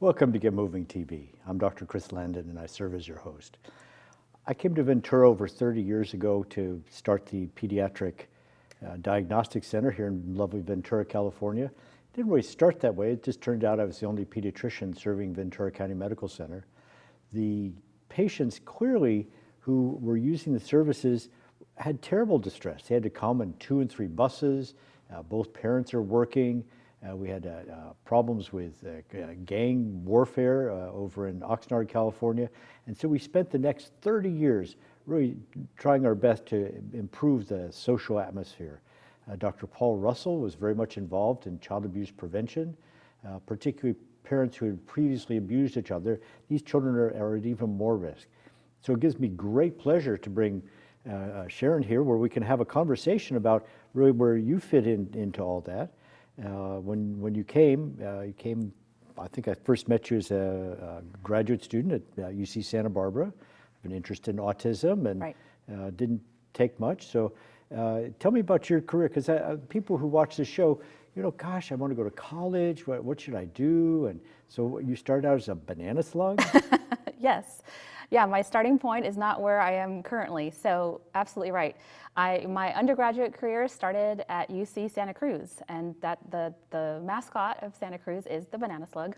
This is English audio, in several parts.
Welcome to Get Moving TV. I'm Dr. Chris Landon and I serve as your host. I came to Ventura over 30 years ago to start the Pediatric Diagnostic Center here in lovely Ventura, California. Didn't really start that way. It just turned out I was the only pediatrician serving Ventura County Medical Center. The patients clearly who were using the services had terrible distress. They had to come in 2 and 3 buses. Both parents are working. We had problems with gang warfare over in Oxnard, California. And so we spent the next 30 years really trying our best to improve the social atmosphere. Dr. Paul Russell was very much involved in child abuse prevention, particularly parents who had previously abused each other. These children are at even more risk. So it gives me great pleasure to bring Sharon here where we can have a conversation about really where you fit into all that. When you came, I think I first met you as a graduate student at UC Santa Barbara. I have an interest in autism and Right. Didn't take much. So tell me about your career, because people who watch this show, gosh, I want to go to college. What should I do? And so you started out as a banana slug? Yes. Yeah, my starting point is not where I am currently, so absolutely right. My undergraduate career started at UC Santa Cruz, and that the mascot of Santa Cruz is the banana slug.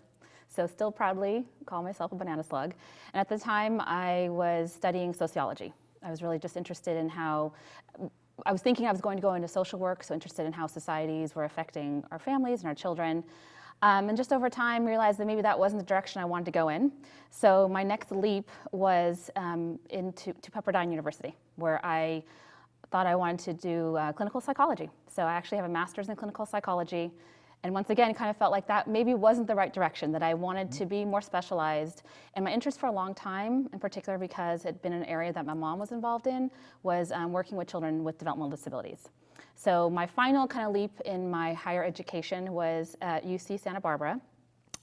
So still proudly call myself a banana slug. And at the time, I was studying sociology. I was really just interested in how, I was thinking I was going to go into social work, so interested in how societies were affecting our families and our children. And just over time, realized that maybe that wasn't the direction I wanted to go in. So my next leap was into Pepperdine University, where I thought I wanted to do clinical psychology. So I actually have a master's in clinical psychology. And once again, kind of felt like that maybe wasn't the right direction, that I wanted to be more specialized. And my interest for a long time, in particular because it had been an area that my mom was involved in, was working with children with developmental disabilities. So my final kind of leap in my higher education was at UC Santa Barbara,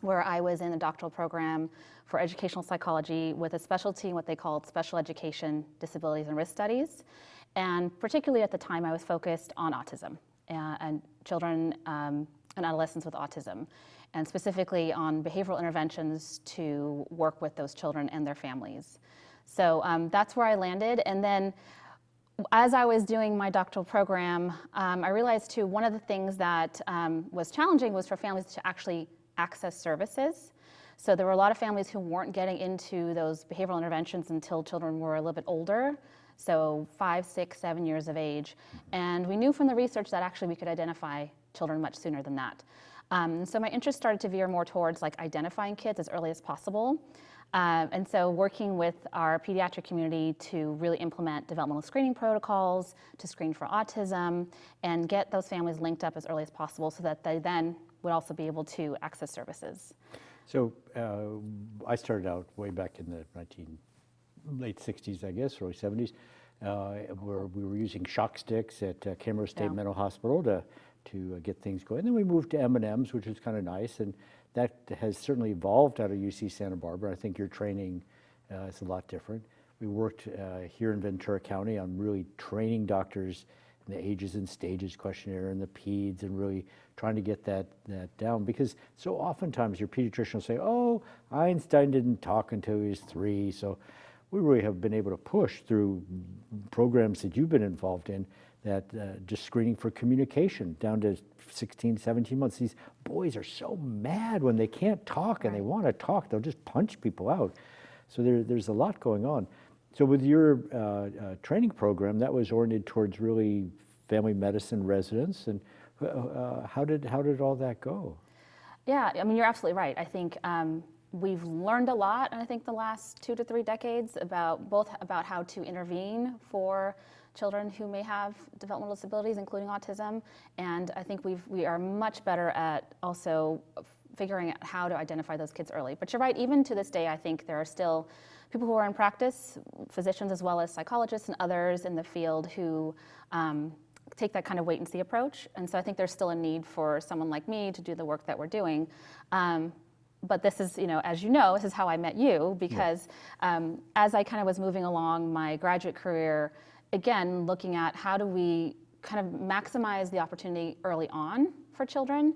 where I was in the doctoral program for educational psychology with a specialty in what they called special education disabilities and risk studies. And particularly at the time, I was focused on autism and children and adolescents with autism, and specifically on behavioral interventions to work with those children and their families. So that's where I landed. And then as I was doing my doctoral program, I realized too, one of the things that was challenging was for families to actually access services. So there were a lot of families who weren't getting into those behavioral interventions until children were a little bit older, so 5, 6, 7 years of age. And we knew from the research that actually we could identify children much sooner than that. So my interest started to veer more towards like identifying kids as early as possible. And so working with our pediatric community to really implement developmental screening protocols to screen for autism and get those families linked up as early as possible so that they then would also be able to access services. So I started out way back in the late 60s, I guess, early 70s, where we were using shock sticks at Camarillo State Mental Hospital to get things going. And then we moved to M&Ms, which was kind of nice, and that has certainly evolved out of UC Santa Barbara. I think your training is a lot different. We worked here in Ventura County on really training doctors in the ages and stages questionnaire and the peds, and really trying to get that down, because so oftentimes your pediatrician will say, oh, Einstein didn't talk until he was 3. So we really have been able to push through programs that you've been involved in, that just screening for communication down to 16, 17 months. These boys are so mad when they can't talk and they want to talk. They'll just punch people out. So there's a lot going on. So with your training program, that was oriented towards really family medicine residents. And how did all that go? Yeah, I mean, you're absolutely right. I think we've learned a lot, and I think the last 2 to 3 decades about how to intervene for children who may have developmental disabilities, including autism. And I think we are much better at also figuring out how to identify those kids early. But you're right, even to this day, I think there are still people who are in practice, physicians as well as psychologists and others in the field who take that kind of wait and see approach. And so I think there's still a need for someone like me to do the work that we're doing. But this is, as you know, this is how I met you, because as I kind of was moving along my graduate career, again, looking at how do we kind of maximize the opportunity early on for children.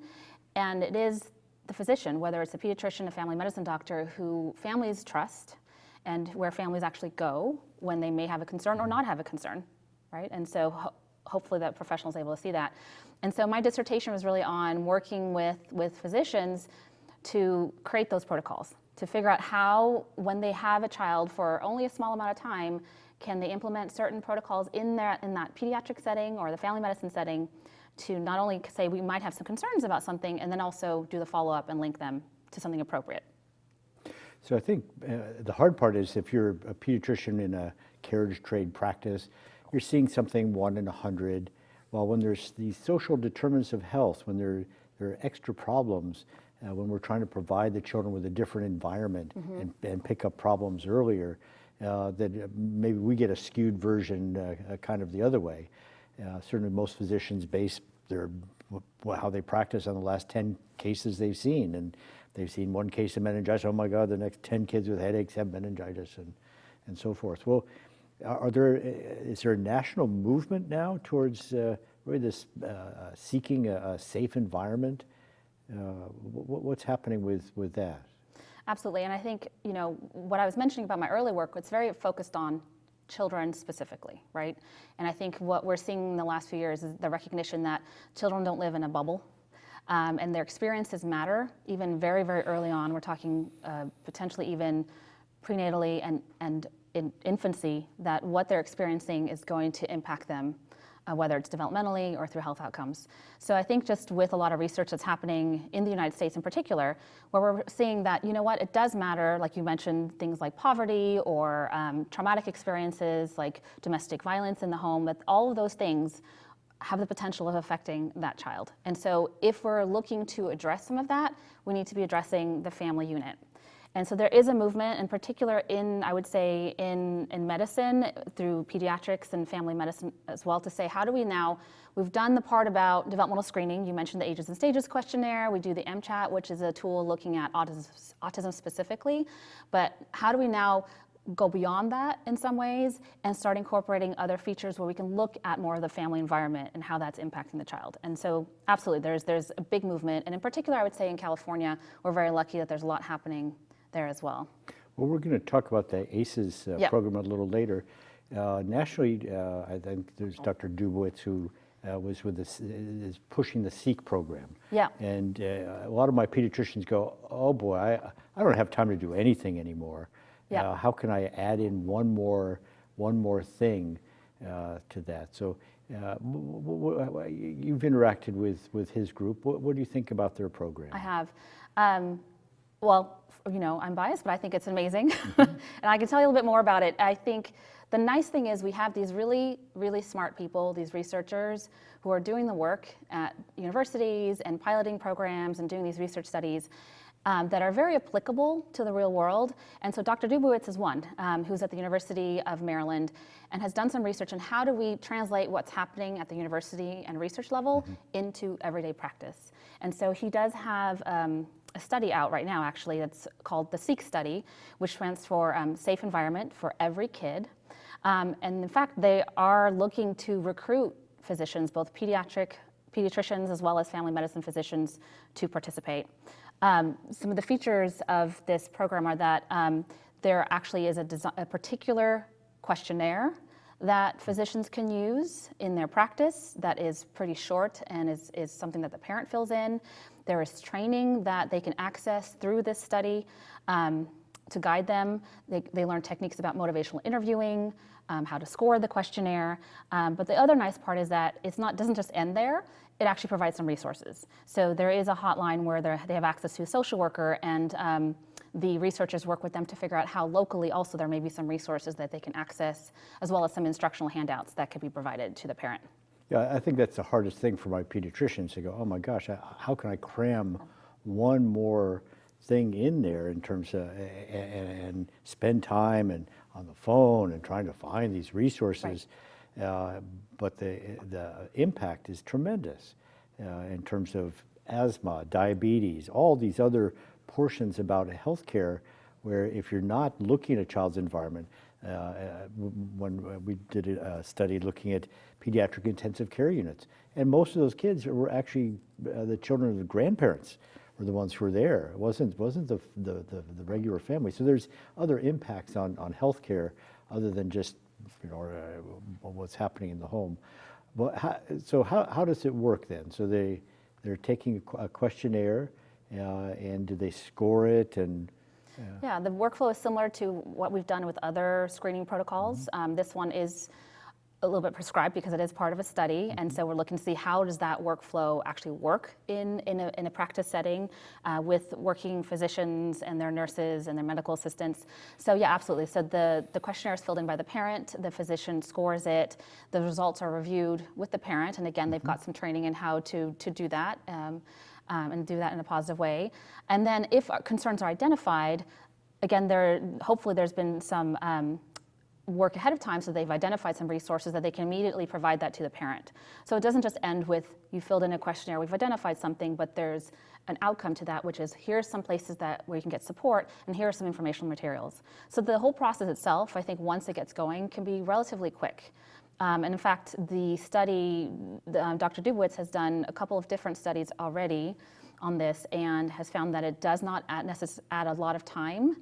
And it is the physician, whether it's a pediatrician, a family medicine doctor, who families trust, and where families actually go when they may have a concern or not have a concern, right? And so hopefully that professional is able to see that. And so my dissertation was really on working with physicians to create those protocols, to figure out how, when they have a child for only a small amount of time, can they implement certain protocols in that pediatric setting or the family medicine setting to not only say we might have some concerns about something, and then also do the follow-up and link them to something appropriate. So I think the hard part is if you're a pediatrician in a carriage trade practice, you're seeing something 1 in 100. Well, when there's these social determinants of health, when there are extra problems, when we're trying to provide the children with a different environment and pick up problems earlier, that maybe we get a skewed version kind of the other way. Certainly most physicians base how they practice on the last 10 cases they've seen. And they've seen one case of meningitis, oh my God, the next 10 kids with headaches have meningitis and so forth. Well, is there a national movement now towards really this seeking a safe environment? What's happening with that? Absolutely, and I think, what I was mentioning about my early work, it's very focused on children specifically, right? And I think what we're seeing in the last few years is the recognition that children don't live in a bubble, and their experiences matter, even very, very early on. We're talking potentially even prenatally and in infancy, that what they're experiencing is going to impact them, whether it's developmentally or through health outcomes. So I think just with a lot of research that's happening in the United States in particular, where we're seeing that, it does matter, like you mentioned, things like poverty or traumatic experiences like domestic violence in the home, that all of those things have the potential of affecting that child. And so if we're looking to address some of that, we need to be addressing the family unit. And so there is a movement, in particular I would say, in medicine, through pediatrics and family medicine as well, to say, how do we now, we've done the part about developmental screening. You mentioned the Ages and Stages questionnaire. We do the MCHAT, which is a tool looking at autism specifically. But how do we now go beyond that in some ways and start incorporating other features where we can look at more of the family environment and how that's impacting the child? And so absolutely, there's a big movement. And in particular, I would say in California, we're very lucky that there's a lot happening there as well. Well, we're going to talk about the ACEs program a little later. Nationally, I think there's Dr. Dubowitz, who was with this, is pushing the SEEK program. Yeah. And a lot of my pediatricians go, oh boy, I don't have time to do anything anymore. Yeah. How can I add in one more thing to that? So you've interacted with his group. What do you think about their program? I have. Well, I'm biased, but I think it's amazing. And I can tell you a little bit more about it. I think the nice thing is we have these really, really smart people, these researchers who are doing the work at universities and piloting programs and doing these research studies that are very applicable to the real world. And so Dr. Dubowitz is one who's at the University of Maryland and has done some research on how do we translate what's happening at the university and research level into everyday practice. And so he does have a study out right now, actually, that's called the SEEK study, which stands for Safe Environment for Every Kid. And in fact, they are looking to recruit physicians, both pediatricians as well as family medicine physicians, to participate. Some of the features of this program are that there actually is a particular questionnaire that physicians can use in their practice that is pretty short and is something that the parent fills in. There is training that they can access through this study to guide them. They learn techniques about motivational interviewing, how to score the questionnaire. But the other nice part is that doesn't just end there. It actually provides some resources. So there is a hotline where they have access to a social worker, and the researchers work with them to figure out how locally also there may be some resources that they can access, as well as some instructional handouts that could be provided to the parent. Yeah, I think that's the hardest thing for my pediatricians to go, oh my gosh, how can I cram one more thing in there in terms of, and spend time and on the phone and trying to find these resources. Right. But the impact is tremendous in terms of asthma, diabetes, all these other portions about healthcare where if you're not looking at a child's environment, when we did a study looking at pediatric intensive care units, and most of those kids were actually the children of the grandparents, were the ones who were there. It wasn't the regular family. So there's other impacts on healthcare other than just what's happening in the home. But how does it work then? So they're taking a questionnaire, and do they score it? And yeah, the workflow is similar to what we've done with other screening protocols. This one is a little bit prescribed because it is part of a study, and so we're looking to see how does that workflow actually work in a practice setting with working physicians and their nurses and their medical assistants. So yeah, absolutely. So the questionnaire is filled in by the parent, the physician scores it, the results are reviewed with the parent, and again, they've got some training in how to do that and do that in a positive way. And then if concerns are identified, again, hopefully there's been some work ahead of time so they've identified some resources that they can immediately provide that to the parent. So it doesn't just end with you filled in a questionnaire, we've identified something, but there's an outcome to that, which is here's some places where you can get support, and here are some informational materials. So the whole process itself, I think once it gets going, can be relatively quick. And in fact, the study, Dr. Dubowitz has done a couple of different studies already on this and has found that it does not add a lot of time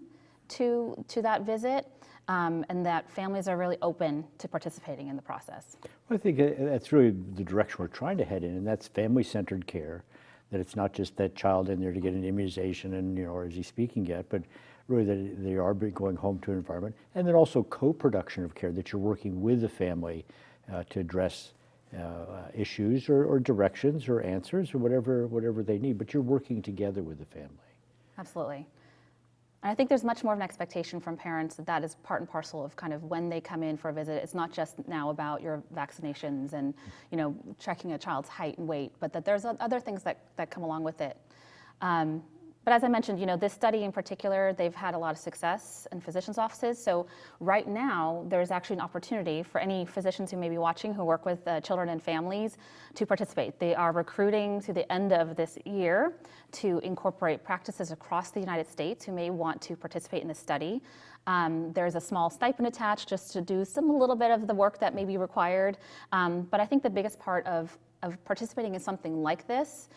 to that visit. And that families are really open to participating in the process. I think that's really the direction we're trying to head in, and that's family-centered care, that it's not just that child in there to get an immunization and, or is he speaking yet, but really that they are going home to an environment, and then also co-production of care, that you're working with the family to address issues or directions or answers or whatever they need, but you're working together with the family. Absolutely. And I think there's much more of an expectation from parents that is part and parcel of kind of when they come in for a visit. It's not just now about your vaccinations and checking a child's height and weight, but that there's other things that come along with it. But as I mentioned, this study in particular, they've had a lot of success in physicians' offices. So right now, there's actually an opportunity for any physicians who may be watching who work with children and families to participate. They are recruiting to the end of this year to incorporate practices across the United States who may want to participate in the study. There's a small stipend attached just to do a little bit of the work that may be required. But I think the biggest part of participating in something like this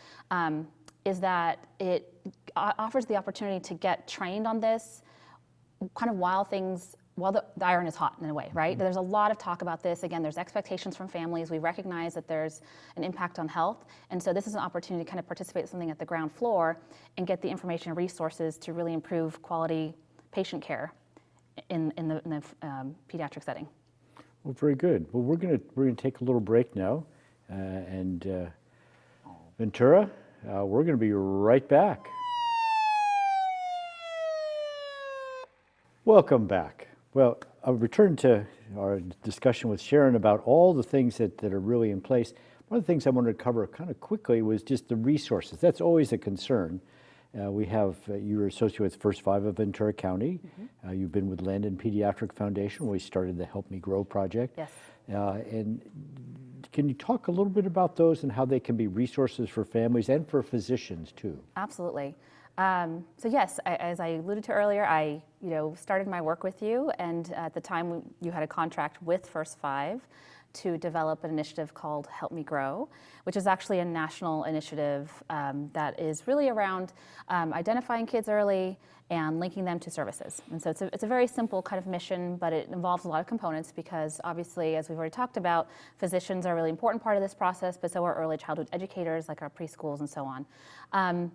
is that it offers the opportunity to get trained on this kind of while the iron is hot in a way, right? There's a lot of talk about this. Again, there's expectations from families. We recognize that there's an impact on health. And so this is an opportunity to kind of participate in something at the ground floor and get the information and resources to really improve quality patient care in the pediatric setting. Well, very good. Well, we're gonna take a little break now, and Ventura, we're going to be right back. Welcome back. Well, I'll return to our discussion with Sharon about all the things that are really in place. One of the things I wanted to cover kind of quickly was just the resources. That's always a concern. We have, you're associated with FIRST5 of Ventura County. You've been with Landon Pediatric Foundation, where we started the Help Me Grow project. Yes. And can you talk a little bit about those and how they can be resources for families and for physicians too? Absolutely. So yes, as I alluded to earlier, I started my work with you, and at the time you had a contract with FIRST5 to develop an initiative called Help Me Grow, which is actually a national initiative that is really around identifying kids early and linking them to services. And so it's a very simple kind of mission, but it involves a lot of components because obviously, as we've already talked about, physicians are a really important part of this process, but so are early childhood educators like our preschools and so on.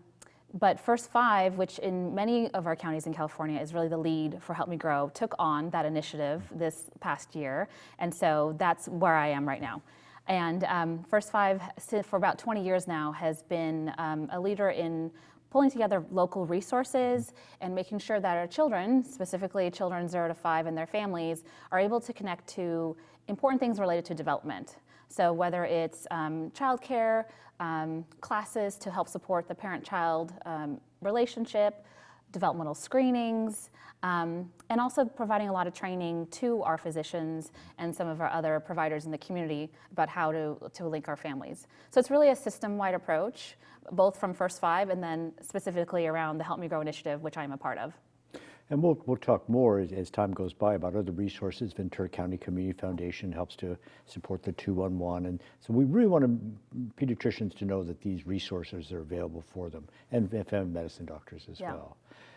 But FIRST5, which in many of our counties in California is really the lead for Help Me Grow, took on that initiative this past year. And so that's where I am right now. And FIRST5, for about 20 years now, has been a leader in pulling together local resources and making sure that our children, specifically children 0 to 5 and their families, are able to connect to important things related to development. So whether it's childcare, classes to help support the parent-child relationship, developmental screenings, and also providing a lot of training to our physicians and some of our other providers in the community about how to link our families. So it's really a system-wide approach, both from FIRST5 and then specifically around the Help Me Grow initiative, which I'm a part of. And we'll talk more as time goes by about other resources. Ventura County Community Foundation helps to support the 211. And so we really want pediatricians to know that these resources are available for them, and family medicine doctors as well.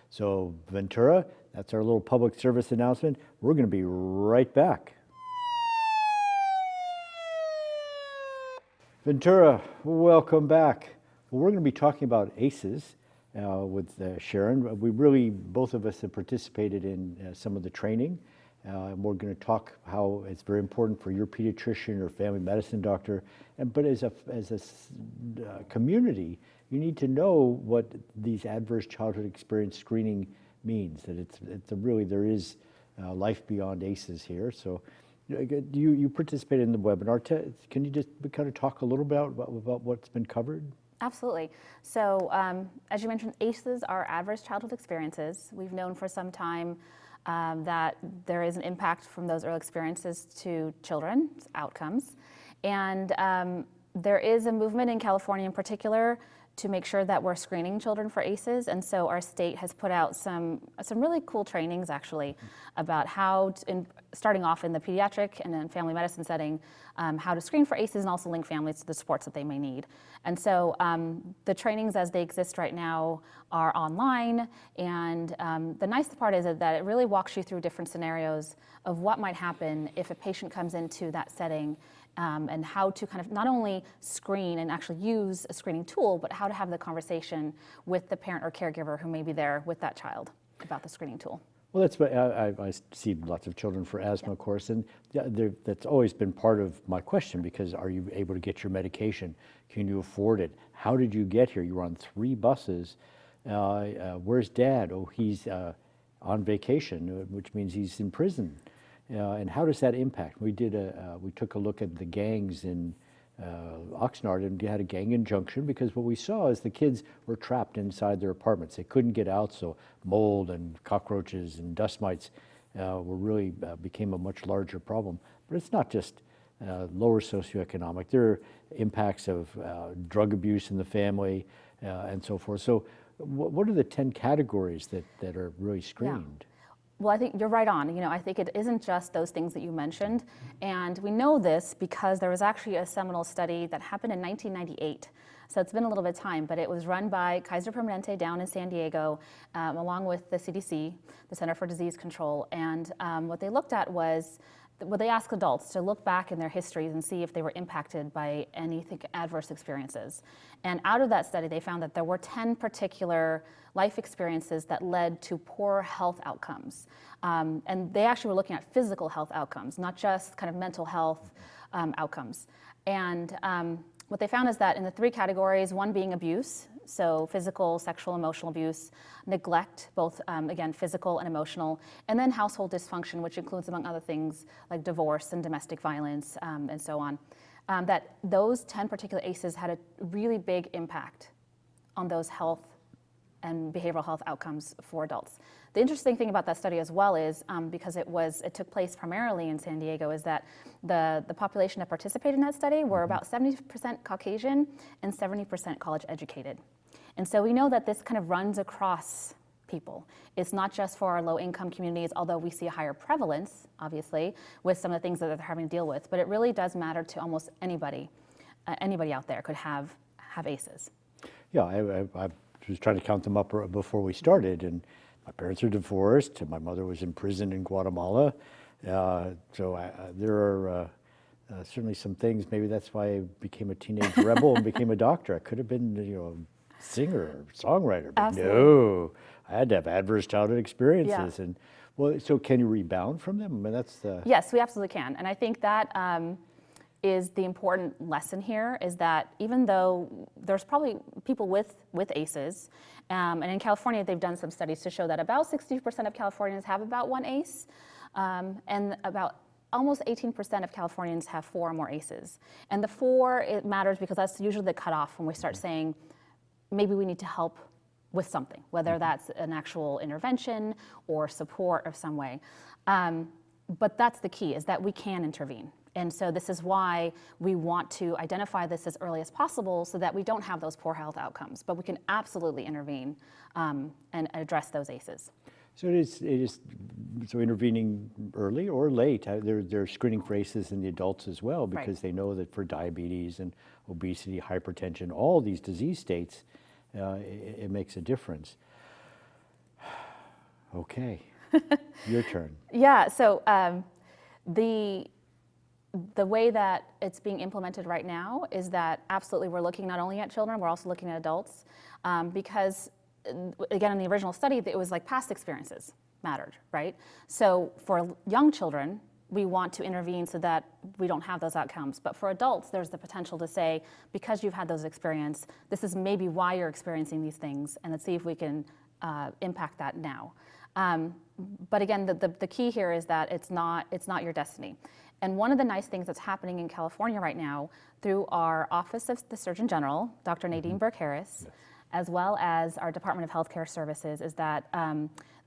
So Ventura, that's our little public service announcement. We're going to be right back. Ventura, welcome back. Well, we're going to be talking about ACEs with Sharon. We really, both of us have participated in some of the training. And we're going to talk how it's very important for your pediatrician or family medicine doctor. But as a community, you need to know what these adverse childhood experience screening means, that there is life beyond ACEs here. So you participated in the webinar. Can you just kind of talk a little bit about what's been covered? Absolutely. So as you mentioned, ACEs are adverse childhood experiences. We've known for some time that there is an impact from those early experiences to children's outcomes. And there is a movement in California in particular to make sure that we're screening children for ACEs. And so our state has put out some really cool trainings actually about how, starting off in the pediatric and then family medicine setting, how to screen for ACEs and also link families to the supports that they may need. And so the trainings as they exist right now are online. And the nice part is that it really walks you through different scenarios of what might happen if a patient comes into that setting, and how to kind of not only screen and actually use a screening tool, but how to have the conversation with the parent or caregiver who may be there with that child about the screening tool. Well, that's what I see lots of children for asthma, of course, and that's always been part of my question, because are you able to get your medication? Can you afford it? How did you get here? You were on 3 buses. Where's Dad? Oh, he's on vacation, which means he's in prison. And how does that impact? We took a look at the gangs in Oxnard, and we had a gang injunction, because what we saw is the kids were trapped inside their apartments. They couldn't get out, so mold and cockroaches and dust mites really became a much larger problem. But it's not just lower socioeconomic. There are impacts of drug abuse in the family and so forth. So what are the 10 categories that are really screened? Yeah. Well, I think you're right on. I think it isn't just those things that you mentioned. And we know this because there was actually a seminal study that happened in 1998. So it's been a little bit of time, but it was run by Kaiser Permanente down in San Diego, along with the CDC, the Center for Disease Control. And what they looked at was, they asked adults to look back in their histories and see if they were impacted by anything adverse experiences. And out of that study, they found that there were 10 particular life experiences that led to poor health outcomes. And they actually were looking at physical health outcomes, not just kind of mental health outcomes. And what they found is that in the 3 categories, one being abuse, so physical, sexual, emotional abuse, neglect, both, again, physical and emotional, and then household dysfunction, which includes, among other things, like divorce and domestic violence, and so on, that those 10 particular ACEs had a really big impact on those health and behavioral health outcomes for adults. The interesting thing about that study as well is, because it took place primarily in San Diego, is that the population that participated in that study were about 70% Caucasian and 70% college educated. And so we know that this kind of runs across people. It's not just for our low-income communities, although we see a higher prevalence, obviously, with some of the things that they're having to deal with, but it really does matter to almost anybody. Anybody out there could have ACEs. Yeah, I was trying to count them up before we started, and my parents are divorced, and my mother was in prison in Guatemala. So there are certainly some things. Maybe that's why I became a teenage rebel and became a doctor. I could have been, a singer or songwriter, but Absolutely. no, I had to have adverse childhood experiences. Yeah. And well, so can you rebound from them? I mean, that's the... Yes, we absolutely can. And I think that is the important lesson here, is that even though there's probably people with ACEs, and in California they've done some studies to show that about 60% of Californians have about 1 ACE, and about almost 18% of Californians have 4 or more ACEs. And the 4, it matters because that's usually the cutoff when we start saying, maybe we need to help with something, whether that's an actual intervention or support of some way. But that's the key, is that we can intervene. And so this is why we want to identify this as early as possible so that we don't have those poor health outcomes. But we can absolutely intervene and address those ACEs. So so intervening early or late. They're screening for ACEs in the adults as well, because they know that for diabetes and obesity, hypertension, all these disease states, it makes a difference. Okay, your turn. Yeah, so the way that it's being implemented right now is that absolutely we're looking not only at children, we're also looking at adults, because again, in the original study, it was like past experiences mattered, right? So for young children, we want to intervene so that we don't have those outcomes. But for adults, there's the potential to say, because you've had those experiences, this is maybe why you're experiencing these things, and let's see if we can impact that now. But again, the key here is that it's not your destiny. And one of the nice things that's happening in California right now through our Office of the Surgeon General, Dr. Nadine Burke-Harris, as well as our Department of Healthcare Services, is that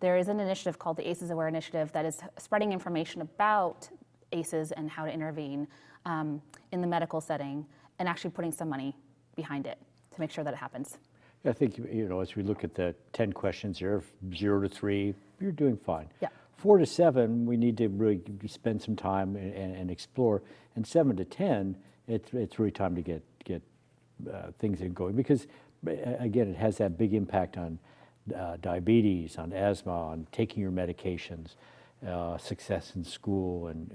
there is an initiative called the ACEs Aware Initiative that is spreading information about ACEs and how to intervene in the medical setting, and actually putting some money behind it to make sure that it happens. I think, as we look at the 10 questions here, 0 to 3, you're doing fine. Yeah. 4 to 7, we need to really spend some time and explore. And 7 to 10, it's really time to get things going, because again, it has that big impact on diabetes, on asthma, on taking your medications, success in school, and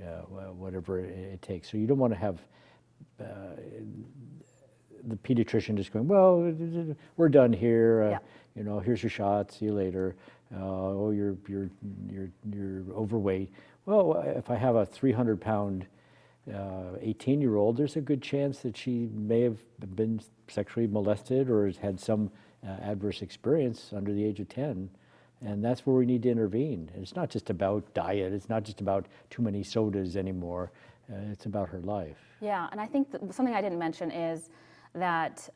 whatever it takes. So you don't want to have the pediatrician just going, well, we're done here. Here's your shot. See you later. Oh, you're overweight. Well, if I have a 300-pound 18-year-old, there's a good chance that she may have been sexually molested or has had some adverse experience under the age of 10. And that's where we need to intervene. And it's not just about diet. It's not just about too many sodas anymore. It's about her life. Yeah, and I think something I didn't mention is that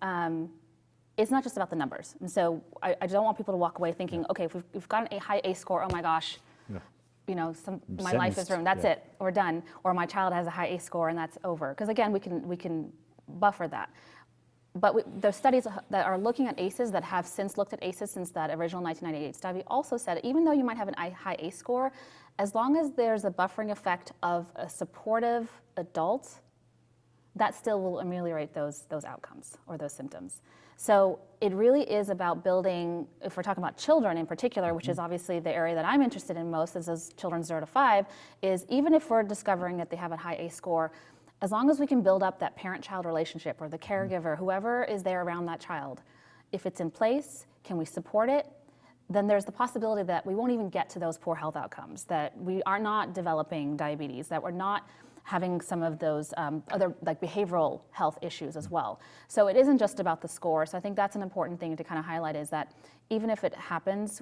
it's not just about the numbers. And so I don't want people to walk away thinking, okay, if we've got a high ACE score, oh my gosh, my life is ruined. That's it, we're done. Or my child has a high ACE score and that's over. Because again, we can buffer that. But the studies that are looking at ACEs, that have since looked at ACEs since that original 1998 study, also said even though you might have a high ACE score, as long as there's a buffering effect of a supportive adult, that still will ameliorate those outcomes or those symptoms. So it really is about building, if we're talking about children in particular, which is obviously the area that I'm interested in most, is those children 0 to 5, is even if we're discovering that they have a high ACE score, as long as we can build up that parent-child relationship or the caregiver, whoever is there around that child, if it's in place, can we support it? Then there's the possibility that we won't even get to those poor health outcomes, that we are not developing diabetes, that we're not having some of those other like behavioral health issues as well. So it isn't just about the score. So I think that's an important thing to kind of highlight, is that even if it happens,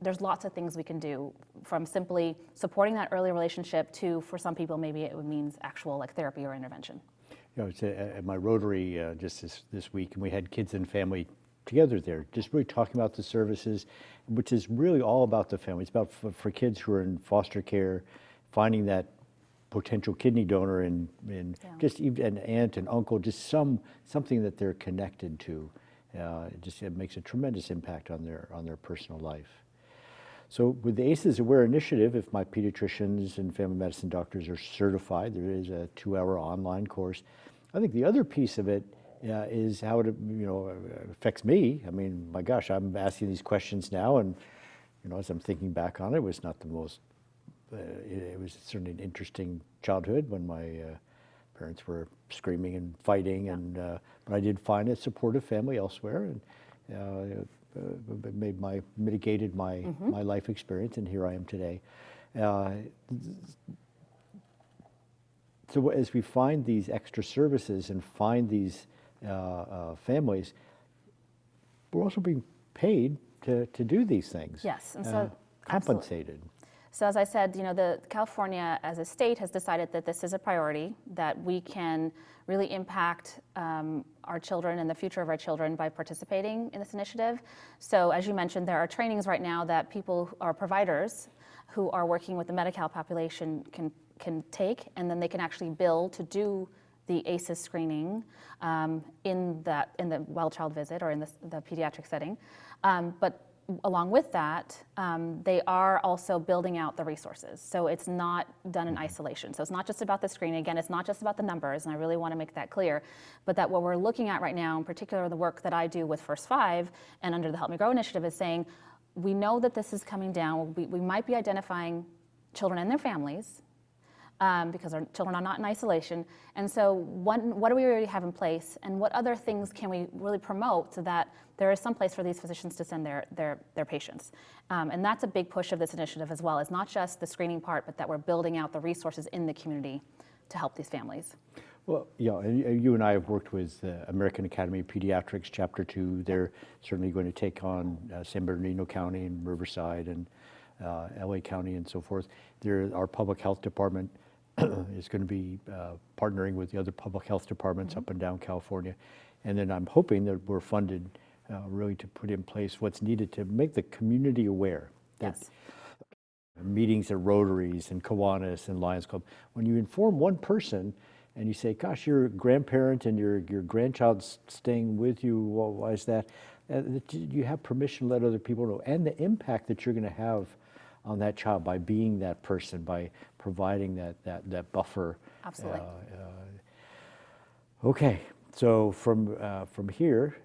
there's lots of things we can do, from simply supporting that early relationship to, for some people, maybe it means actual like therapy or intervention. It's at my Rotary just this week, and we had kids and family together there, just really talking about the services, which is really all about the family. It's about for kids who are in foster care, finding that potential kidney donor and just even an aunt and uncle, just something that they're connected to. It makes a tremendous impact on their personal life. So with the ACEs Aware Initiative, if my pediatricians and family medicine doctors are certified, there is a 2-hour online course. I think the other piece of it is how it affects me. I mean, my gosh, I'm asking these questions now, and as I'm thinking back on it, it was not the most. It was certainly an interesting childhood when my parents were screaming and fighting, but I did find a supportive family elsewhere, and mitigated my life experience, and here I am today. So as we find these extra services and find these families, we're also being paid to do these things. Yes, and so compensated. Absolutely. So as I said, the California as a state has decided that this is a priority, that we can really impact our children and the future of our children by participating in this initiative. So as you mentioned, there are trainings right now that people or providers who are working with the Medi-Cal population can take, and then they can actually bill to do the ACEs screening in the well child visit or in the pediatric setting. But along with that, they are also building out the resources. So it's not done in isolation. So it's not just about the screening. Again, it's not just about the numbers, and I really want to make that clear. But that what we're looking at right now, in particular the work that I do with FIRST5 and under the Help Me Grow initiative, is saying, we know that this is coming down. We might be identifying children and their families, because our children are not in isolation. And so what do we already have in place, and what other things can we really promote so that there is some place for these physicians to send their patients? And that's a big push of this initiative as well. It's not just the screening part, but that we're building out the resources in the community to help these families. Well, yeah, and you and I have worked with the American Academy of Pediatrics, Chapter 2. They're certainly going to take on San Bernardino County and Riverside and LA County and so forth. Our public health department is going to be partnering with the other public health departments up and down California. And then I'm hoping that we're funded really to put in place what's needed to make the community aware. Yes. Meetings at Rotaries and Kiwanis and Lions Club, when you inform one person and you say, gosh, you're a grandparent and your grandchild's staying with you, well, why is that? You have permission to let other people know, and the impact that you're going to have on that child by being that person, by providing that buffer. Absolutely. Okay, so from here,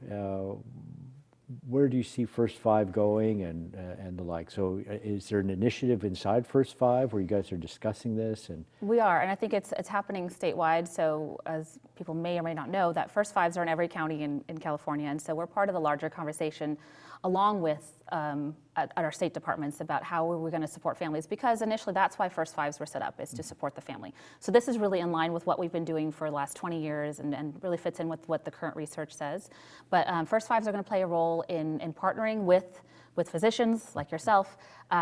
where do you see FIRST5 going and the like? So is there an initiative inside FIRST5 where you guys are discussing this? And we are, and I think it's happening statewide. So as people may or may not know, that FIRST5s are in every county in California, and so we're part of the larger conversation along with at our state departments about how we're going to support families, because initially that's why FIRST5s were set up, is to support the family. So this is really in line with what we've been doing for the last 20 years and really fits in with what the current research says. But FIRST5s are going to play a role in partnering with physicians like yourself,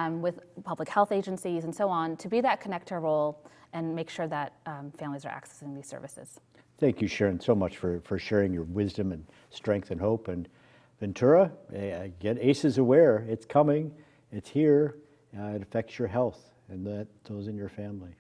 with public health agencies and so on, to be that connector role and make sure that families are accessing these services. thank you, Sharon, so much for sharing your wisdom and strength and hope. And Ventura, get ACEs aware. It's coming. It's here. It affects your health and those in your family.